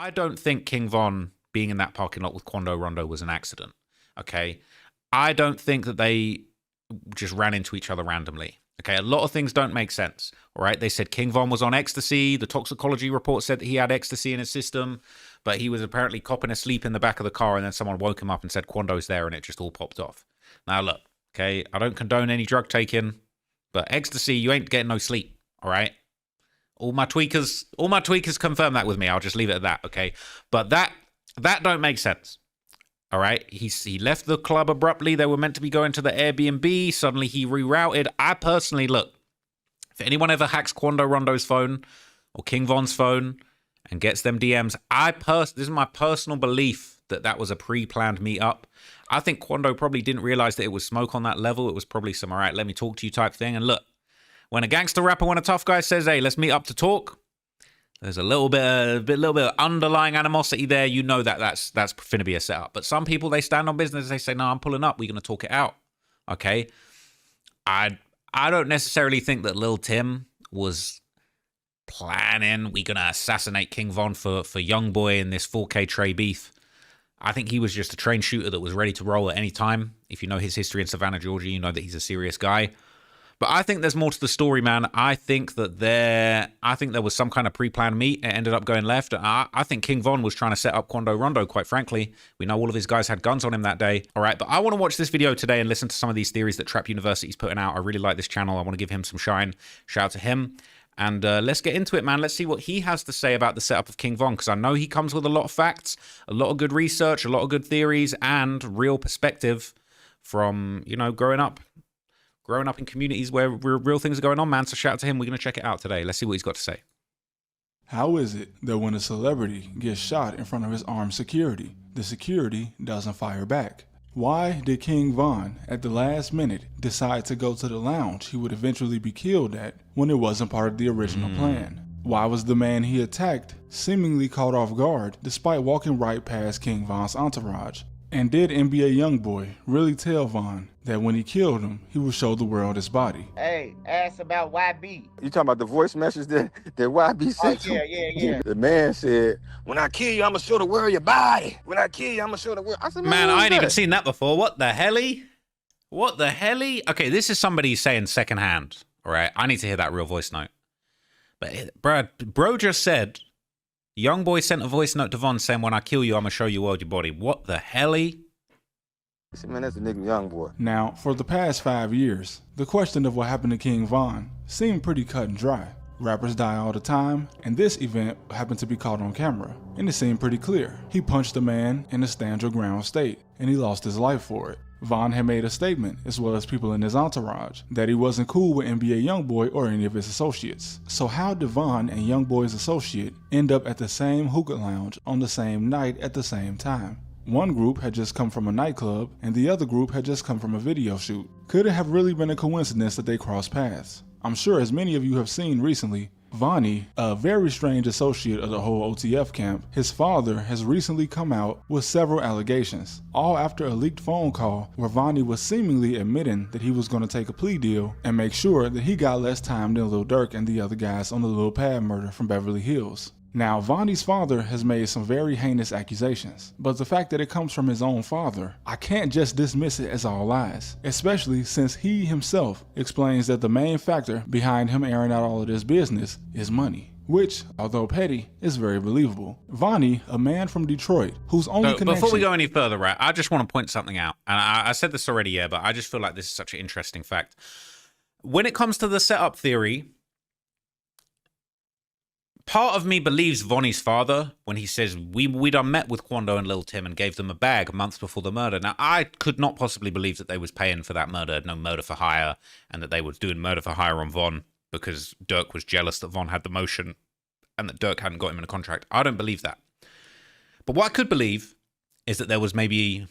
I don't think King Von being in that parking lot with Quando Rondo was an accident. Okay. I don't think that they just ran into each other randomly. Okay, a lot of things don't make sense. All right, they said King Von was on ecstasy. The toxicology report said that he had ecstasy in his system, but he was apparently copping asleep in the back of the car, and then someone woke him up and said Quando's there, and it just all popped off. Now look, okay, I don't condone any drug taking, but ecstasy, you ain't getting no sleep. All right, all my tweakers confirm that with me. I'll just leave it at that. Okay, but that don't make sense. All right, he left the club abruptly. They were meant to be going to the Airbnb. Suddenly he rerouted. I personally, look, if anyone ever hacks Quando Rondo's phone or King Von's phone and gets them DMs, this is my personal belief that was a pre-planned meetup. I think Quando probably didn't realize that it was smoke on that level. It was probably some, all right, let me talk to you type thing. And look, when a gangster rapper, when a tough guy says, hey, let's meet up to talk, there's a little bit of underlying animosity there. You know that's finna be a setup. But some people, they stand on business. They say, no, I'm pulling up. We're going to talk it out. Okay? I don't necessarily think that Lil Tim was planning, we're going to assassinate King Von for Youngboy in this 4K Trey beef. I think he was just a trained shooter that was ready to roll at any time. If you know his history in Savannah, Georgia, you know that he's a serious guy. But I think there's more to the story, man. I think there was some kind of pre-planned meet. It ended up going left. I think King Von was trying to set up Quando Rondo, quite frankly. We know all of his guys had guns on him that day. All right, but I want to watch this video today and listen to some of these theories that Trap University's putting out. I really like this channel. I want to give him some shine. Shout out to him. And let's get into it, man. Let's see what he has to say about the setup of King Von, because I know he comes with a lot of facts, a lot of good research, a lot of good theories, and real perspective from, you know, growing up in communities where real things are going on, man. So shout out to him. We're going to check it out today. Let's see what he's got to say. How is it that when a celebrity gets shot in front of his armed security, the security doesn't fire back? Why did King Von, at the last minute, decide to go to the lounge he would eventually be killed at when it wasn't part of the original plan? Why was the man he attacked seemingly caught off guard despite walking right past King Von's entourage? And did NBA Youngboy really tell Von that when he killed him, he would show the world his body? Hey, ask about YB. You talking about the voice message that YB sent? Oh, yeah. The man said, when I kill you, I'm going to show the world your body. When I kill you, I'm going to show the world. I said, man, I ain't even seen that before. What the helly? What the helly? Okay, this is somebody saying secondhand. All right, I need to hear that real voice note. But bro just said, Youngboy sent a voice note to Von saying, when I kill you, I'm going to show you world your body. What the helly? Man, that's a nigga Youngboy. Now, for the past 5 years, the question of what happened to King Von seemed pretty cut and dry. Rappers die all the time, and this event happened to be caught on camera, and it seemed pretty clear. He punched a man in a stand your ground state, and he lost his life for it. Von had made a statement, as well as people in his entourage, that he wasn't cool with NBA Youngboy or any of his associates. So how did Von and Youngboy's associate end up at the same hookah lounge on the same night at the same time? One group had just come from a nightclub, and the other group had just come from a video shoot. Could it have really been a coincidence that they crossed paths? I'm sure, as many of you have seen recently, Vonnie, a very strange associate of the whole OTF camp, his father has recently come out with several allegations, all after a leaked phone call where Vonnie was seemingly admitting that he was going to take a plea deal and make sure that he got less time than Lil Durk and the other guys on the Lil Pad murder from Beverly Hills. Now, Vonnie's father has made some very heinous accusations, but the fact that it comes from his own father, I can't just dismiss it as all lies, especially since he himself explains that the main factor behind him airing out all of this business is money, which, although petty, is very believable. Vonnie, a man from Detroit, whose only connection... Before we go any further, right, I just want to point something out, and I said this already, yeah, but I just feel like this is such an interesting fact. When it comes to the setup theory, part of me believes Vonnie's father when he says we done met with Quando and Lil Tim and gave them a bag months before the murder. Now, I could not possibly believe that they was paying for that murder, no murder for hire, and that they was doing murder for hire on Von because Durk was jealous that Von had the motion and that Durk hadn't got him in a contract. I don't believe that. But what I could believe is that there was maybe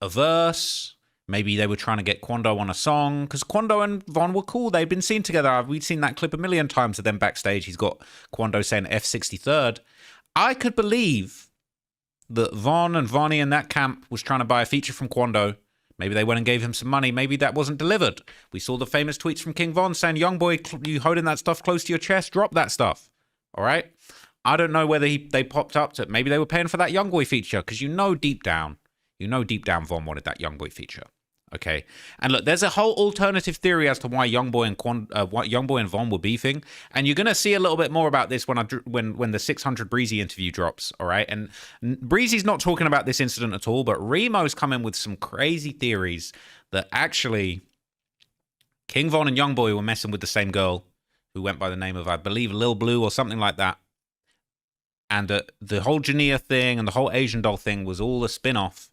a verse. Maybe they were trying to get Quando on a song, because Quando and Von were cool. They'd been seen together. We'd seen that clip a million times of them backstage. He's got Quando saying F63rd. I could believe that Von and Vonnie in that camp was trying to buy a feature from Quando. Maybe they went and gave him some money. Maybe that wasn't delivered. We saw the famous tweets from King Von saying, Youngboy, you holding that stuff close to your chest? Drop that stuff. All right? I don't know whether they popped up to, maybe they were paying for that Youngboy feature, because deep down Von wanted that Youngboy feature. Okay, and look, there's a whole alternative theory as to why Youngboy and Von were beefing, and you're gonna see a little bit more about this when the 600 Breezy interview drops. All right, and Breezy's not talking about this incident at all, but Remo's coming with some crazy theories that actually King Von and Youngboy were messing with the same girl who went by the name of, I believe, Lil Blue or something like that, and the whole Jania thing and the whole Asian doll thing was all a spin-off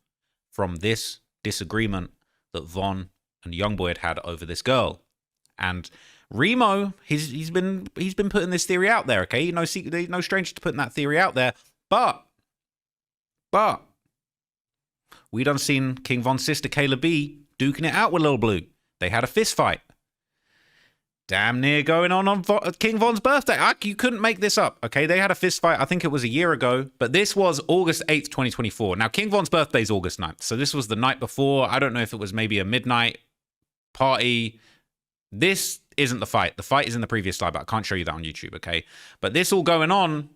from this disagreement that Von and Youngboy had over this girl. And Remo, he's been putting this theory out there, okay? No stranger to putting that theory out there. But we done seen King Von's sister Kayla B duking it out with Lil Blue. They had a fist fight. Damn near going on King Von's birthday. You couldn't make this up, okay? They had a fist fight, I think it was a year ago, but this was August 8th, 2024. Now, King Von's birthday is August 9th, so this was the night before. I don't know if it was maybe a midnight party. This isn't the fight. The fight is in the previous slide, but I can't show you that on YouTube, okay? But this all going on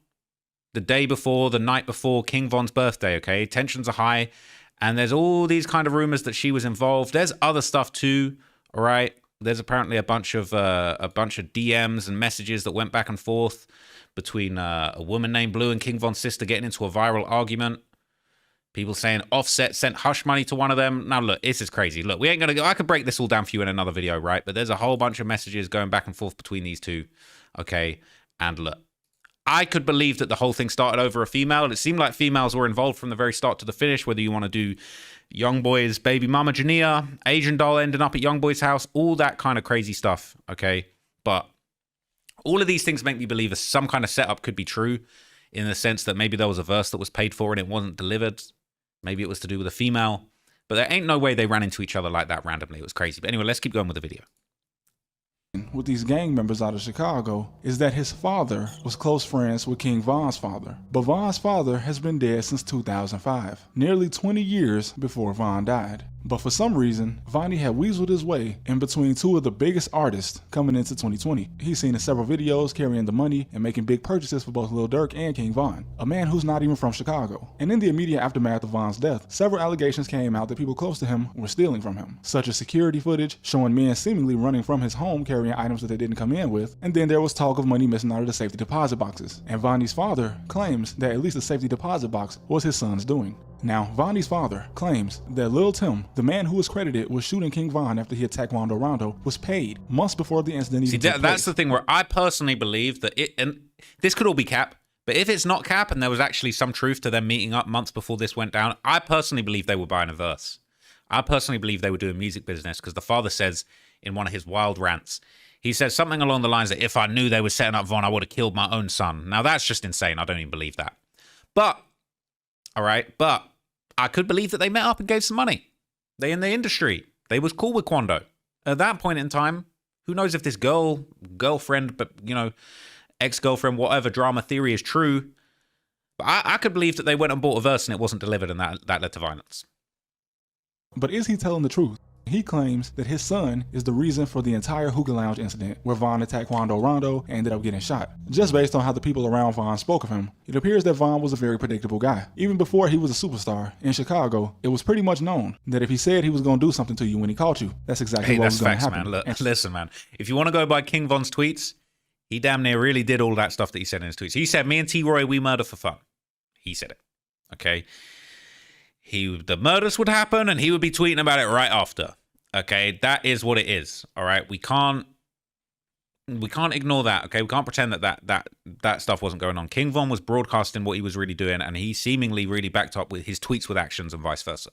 the day before, the night before King Von's birthday, okay? Tensions are high, and there's all these kind of rumors that she was involved. There's other stuff too, all right? There's apparently a bunch of DMs and messages that went back and forth between a woman named Blue and King Von's sister getting into a viral argument. People saying Offset sent hush money to one of them. Now, look, this is crazy. Look, we ain't going to go. I could break this all down for you in another video, right? But there's a whole bunch of messages going back and forth between these two. Okay. And look, I could believe that the whole thing started over a female. It seemed like females were involved from the very start to the finish, whether you want to do Youngboy's baby mama Jania, Asian doll ending up at Youngboy's house, all that kind of crazy stuff, okay? But all of these things make me believe that some kind of setup could be true, in the sense that maybe there was a verse that was paid for and it wasn't delivered. Maybe it was to do with a female. But there ain't no way they ran into each other like that randomly. It was crazy. But anyway, let's keep going with the video. With these gang members out of Chicago is that his father was close friends with King Von's father. But Von's father has been dead since 2005, nearly 20 years before Von died. But for some reason, Vonnie had weaseled his way in between two of the biggest artists coming into 2020. He's seen in several videos carrying the money and making big purchases for both Lil Durk and King Von, a man who's not even from Chicago. And in the immediate aftermath of Von's death, several allegations came out that people close to him were stealing from him, such as security footage showing men seemingly running from his home carrying items that they didn't come in with, and then there was talk of money missing out of the safety deposit boxes. And Vonnie's father claims that at least the safety deposit box was his son's doing. Now, Vonnie's father claims that Lil Tim, the man who was credited with shooting King Von after he attacked Quando Rondo, was paid months before the incident even took place. That's the thing where I personally believe that and this could all be cap, but if it's not cap and there was actually some truth to them meeting up months before this went down, I personally believe they were buying a verse. I personally believe they were doing music business, because the father says in one of his wild rants, he says something along the lines that if I knew they were setting up Von, I would have killed my own son. Now, that's just insane. I don't even believe that. But, all right, but I could believe that they met up and gave some money. They in the industry. They was cool with Quando. At that point in time, who knows if this girlfriend, but, you know, ex-girlfriend, whatever drama theory is true. But I could believe that they went and bought a verse and it wasn't delivered and that led to violence. But is he telling the truth? He claims that his son is the reason for the entire hookah lounge incident where Von attacked Quando Rondo and ended up getting shot. Just based on how the people around Von spoke of him, it appears that Von was a very predictable guy. Even before he was a superstar in Chicago, it was pretty much known that if he said he was going to do something to you when he caught you, that's exactly what was going to happen. Man. Look, listen, man. If you want to go by King Von's tweets, he damn near really did all that stuff that he said in his tweets. He said, "Me and T-Roy, we murder for fun." He said it. Okay. The murders would happen and he would be tweeting about it right after. Okay, that is what it is. All right, we can't ignore that. Okay, we can't pretend that stuff wasn't going on. King Von was broadcasting what he was really doing, and he seemingly really backed up with his tweets with actions and vice versa.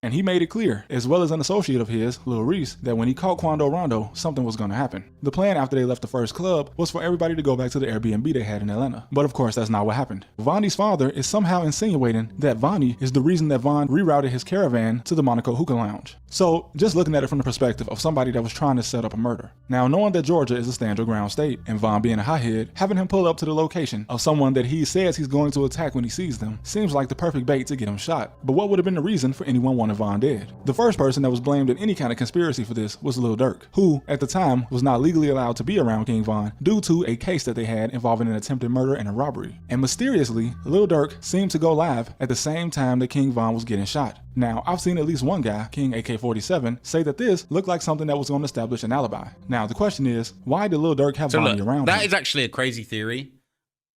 And he made it clear, as well as an associate of his, Lil Reese, that when he caught Quando Rondo, something was going to happen. The plan after they left the first club was for everybody to go back to the Airbnb they had in Atlanta. But of course, that's not what happened. Vonnie's father is somehow insinuating that Vonnie is the reason that Von rerouted his caravan to the Monaco Hookah Lounge. So, just looking at it from the perspective of somebody that was trying to set up a murder. Now, knowing that Georgia is a stand your ground state, and Von being a hothead, having him pull up to the location of someone that he says he's going to attack when he sees them seems like the perfect bait to get him shot. But what would have been the reason for anyone wanting wanted Von dead. The first person that was blamed in any kind of conspiracy for this was Lil Durk, who at the time was not legally allowed to be around King Von due to a case that they had involving an attempted murder and a robbery. And mysteriously, Lil Durk seemed to go live at the same time that King Von was getting shot. Now, I've seen at least one guy, King AK-47, say that this looked like something that was going to establish an alibi. Now, the question is, why did Lil Durk have Vonnie around him? That is actually a crazy theory.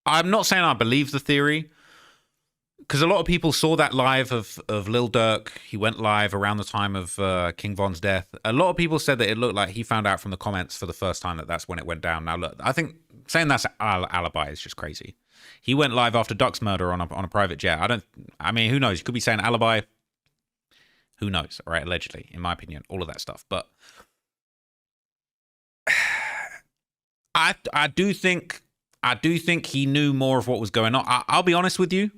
I'm not saying I believe the theory, because a lot of people saw that live of Lil Durk. He went live around the time of King Von's death. A lot of people said that it looked like he found out from the comments for the first time that that's when it went down. Now, look, I think saying that's an alibi is just crazy. He went live after Duck's murder on a private jet. I mean, who knows? You could be saying alibi. Who knows? All right, allegedly, in my opinion, all of that stuff. But I do think he knew more of what was going on. I'll be honest with you.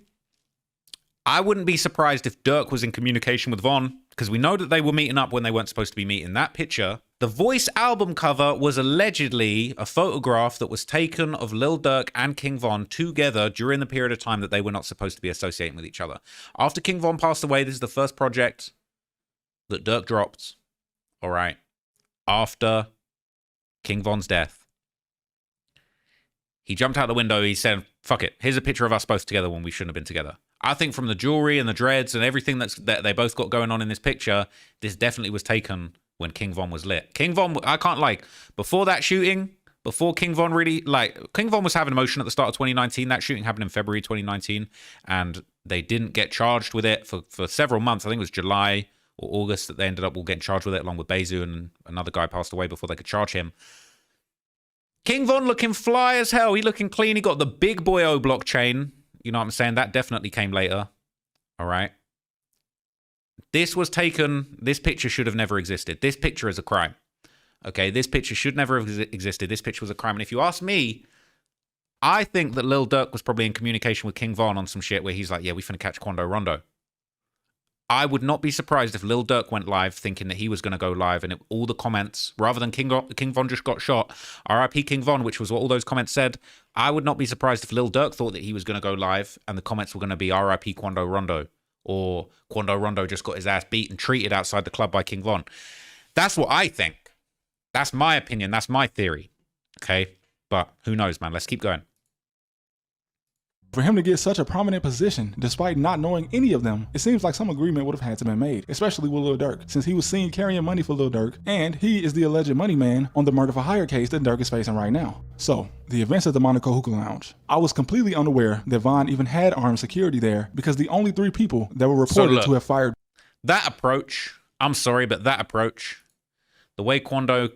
I wouldn't be surprised if Durk was in communication with Von, because we know that they were meeting up when they weren't supposed to be meeting. That picture, the Voice album cover, was allegedly a photograph that was taken of Lil Durk and King Von together during the period of time that they were not supposed to be associating with each other. After King Von passed away, this is the first project that Durk dropped. All right. After King Von's death, he jumped out the window. He said, fuck it. Here's a picture of us both together when we shouldn't have been together. I think from the jewelry and the dreads and everything that they both got going on in this picture, this definitely was taken when King Von was lit. King Von, I can't before that shooting, before King Von really, King Von was having emotion at the start of 2019. That shooting happened in February 2019, and they didn't get charged with it for several months. I think it was July or August that they ended up all getting charged with it, along with Bezu, and another guy passed away before they could charge him. King Von looking fly as hell. He looking clean. He got the big boy O block chain. You know what I'm saying? That definitely came later. All right. This was taken. This picture should have never existed. This picture is a crime. Okay. This picture should never have existed. This picture was a crime. And if you ask me, I think that Lil Durk was probably in communication with King Von on some shit where he's like, yeah, we finna catch Quando Rondo. I would not be surprised if Lil Durk went live thinking that he was going to go live, and all the comments, rather than King Von just got shot, RIP King Von, which was what all those comments said, I would not be surprised if Lil Durk thought that he was going to go live and the comments were going to be RIP Quando Rondo, or Quando Rondo just got his ass beat and treated outside the club by King Von. That's what I think. That's my opinion. That's my theory. Okay? But who knows, man? Let's keep going. For him to get such a prominent position, despite not knowing any of them, it seems like some agreement would have had to be made, especially with Lil Durk, since he was seen carrying money for Lil Durk, and he is the alleged money man on the murder for hire case that Durk is facing right now. So, the events at the Monaco Hookah Lounge. I was completely unaware that Von even had armed security there, because the only 3 people that were reported to have fired. That approach, I'm sorry, but that approach, the way Quando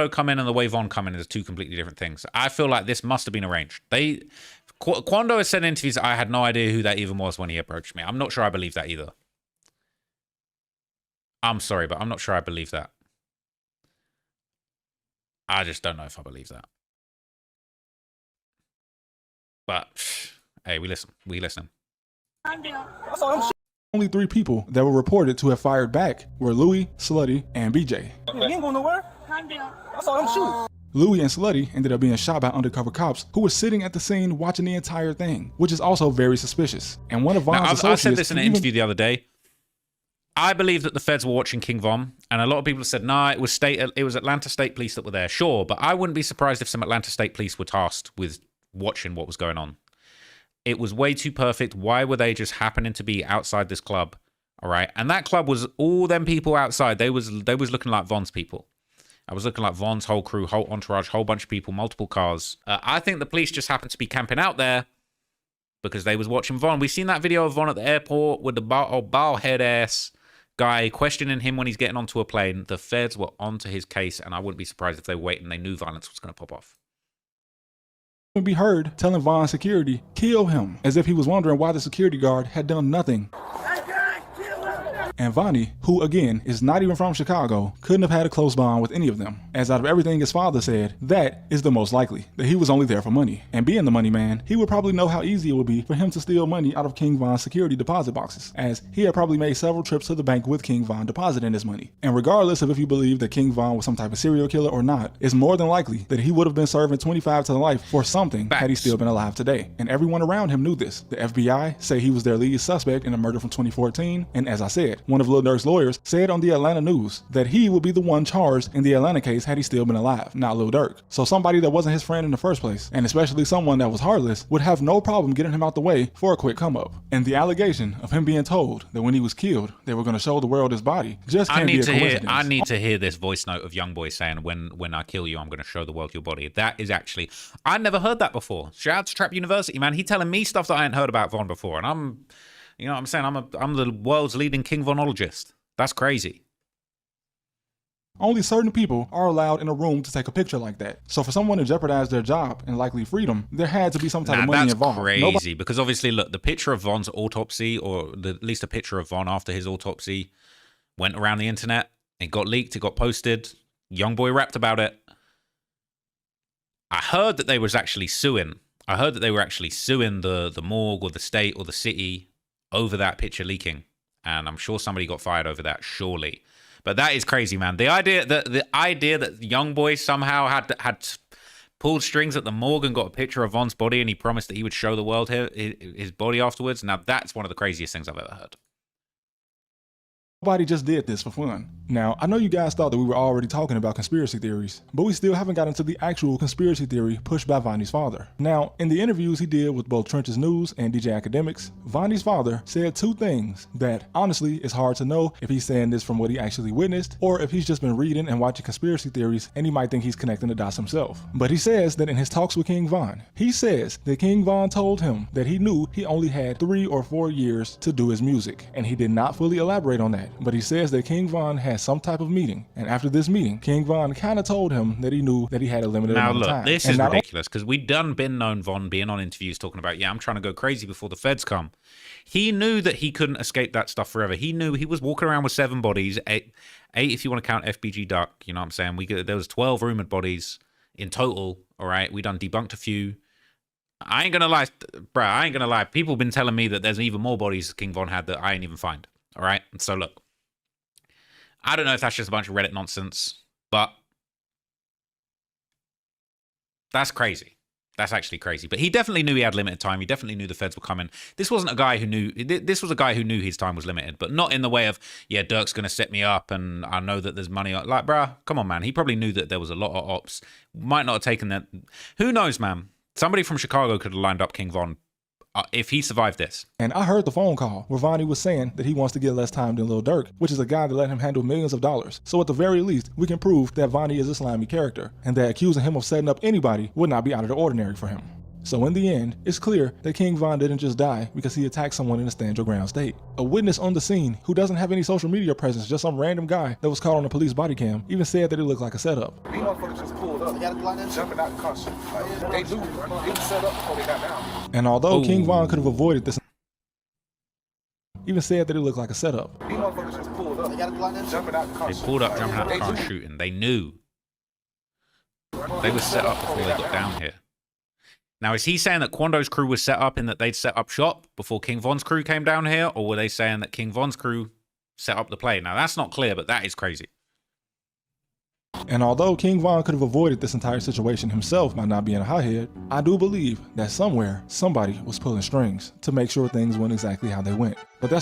come in and the way Von come in is 2 completely different things. I feel like this must have been arranged. Quando has said in interviews, I had no idea who that even was when he approached me. I'm not sure I believe that either. I'm sorry, but I'm not sure I believe that. I just don't know if I believe that. But, hey, we listen. Only 3 people that were reported to have fired back were Louis, Slutty, and BJ. You ain't going nowhere. I saw them shoot. Louis and Slutty ended up being shot by undercover cops who were sitting at the scene watching the entire thing, which is also very suspicious. And one of Von's associates... I said this in an interview the other day. I believe that the feds were watching King Von, and a lot of people said, nah, it was Atlanta State Police that were there. Sure, but I wouldn't be surprised if some Atlanta State Police were tasked with watching what was going on. It was way too perfect. Why were they just happening to be outside this club? All right, and that club was all them people outside. They was looking like Von's people. I was looking like Von's whole crew, whole entourage, whole bunch of people, multiple cars. I think the police just happened to be camping out there because they was watching Von. We've seen that video of Von at the airport with the bald head ass guy questioning him when he's getting onto a plane. The feds were onto his case, and I wouldn't be surprised if they were waiting. They knew violence was going to pop off. Be heard telling Von's security, kill him, as if he was wondering why the security guard had done nothing. And Vonnie, who again is not even from Chicago, couldn't have had a close bond with any of them, as out of everything his father said, that is the most likely, that he was only there for money. And being the money man, he would probably know how easy it would be for him to steal money out of King Von's security deposit boxes, as he had probably made several trips to the bank with King Von depositing his money. And regardless of if you believe that King Von was some type of serial killer or not, it's more than likely that he would have been serving 25 to life for something had he still been alive today. And everyone around him knew this. The FBI say he was their lead suspect in a murder from 2014, and as I said, one of Lil Durk's lawyers, said on the Atlanta News that he would be the one charged in the Atlanta case had he still been alive, not Lil Durk. So somebody that wasn't his friend in the first place, and especially someone that was heartless, would have no problem getting him out the way for a quick come up. And the allegation of him being told that when he was killed, they were going to show the world his body just can't be a coincidence. I need to hear this voice note of Youngboy saying, when I kill you, I'm going to show the world your body. That is actually, I never heard that before. Shout out to Trap University, man. He telling me stuff that I ain't heard about Von before. And I'm, you know what I'm saying? I'm the world's leading King Vonologist. That's crazy. Only certain people are allowed in a room to take a picture like that. So for someone to jeopardize their job and likely freedom, there had to be some type of money involved. That's crazy, because obviously, look, the picture of Von's autopsy, or at least a picture of Von after his autopsy, went around the internet. It got leaked. It got posted. Youngboy rapped about it. I heard that they was actually suing. I heard that they were actually suing the morgue or the state or the city over that picture leaking. And I'm sure somebody got fired over that, surely. But that is crazy, man. The idea that Youngboy somehow had pulled strings at the morgue and got a picture of Von's body, and he promised that he would show the world his body afterwards. Now, that's one of the craziest things I've ever heard. Nobody just did this for fun. Now, I know you guys thought that we were already talking about conspiracy theories, but we still haven't gotten to the actual conspiracy theory pushed by Vonnie's father. Now, in the interviews he did with both Trenches News and DJ Academics, Vonnie's father said two things that, honestly, it's hard to know if he's saying this from what he actually witnessed, or if he's just been reading and watching conspiracy theories and he might think he's connecting the dots himself. But he says that in his talks with King Von, he says that King Von told him that he knew he only had 3 or 4 years to do his music, and he did not fully elaborate on that. But he says that King Von had some type of meeting, and after this meeting, King Von kind of told him that he knew that he had a limited amount of time. Now look, this is ridiculous, because we'd been known Von being on interviews talking about, yeah, I'm trying to go crazy before the feds come. He knew that he couldn't escape that stuff forever. He knew he was walking around with 7 bodies, eight if you want to count FBG Duck, you know what I'm saying? There was 12 rumored bodies in total, all right? We done debunked a few. I ain't gonna lie, bruh, I ain't gonna lie. People been telling me that there's even more bodies King Von had that I ain't even find, all right? And so look, I don't know if that's just a bunch of Reddit nonsense, but that's crazy. That's actually crazy. But he definitely knew he had limited time. He definitely knew the feds were coming. This wasn't a guy who knew. This was a guy who knew his time was limited, but not in the way of, yeah, Durk's going to set me up and I know that there's money. Like, bruh, come on, man. He probably knew that there was a lot of ops. Might not have taken that. Who knows, man? Somebody from Chicago could have lined up King Von if he survived this. And I heard the phone call where Vonnie was saying that he wants to get less time than Lil Durk, which is a guy that let him handle millions of dollars. So at the very least, we can prove that Vonnie is a slimy character, and that accusing him of setting up anybody would not be out of the ordinary for him. So in the end, it's clear that King Von didn't just die because he attacked someone in a stand your ground state. A witness on the scene who doesn't have any social media presence, just some random guy that was caught on a police body cam, even said that it looked like a setup. These motherfuckers just pulled up, jumping out the car. They do. They was set up before they got down. And although King Von could have avoided this, even said that it looked like a setup. These motherfuckers just pulled up, jumping out the car. They pulled up, jumping out the car, shooting. They knew. They were set up before they got down here. Now, is he saying that Quando's crew was set up in that they'd set up shop before King Von's crew came down here? Or were they saying that King Von's crew set up the play? Now, that's not clear, but that is crazy. And although King Von could have avoided this entire situation himself by not being a hothead, I do believe that somewhere, somebody was pulling strings to make sure things went exactly how they went. But that's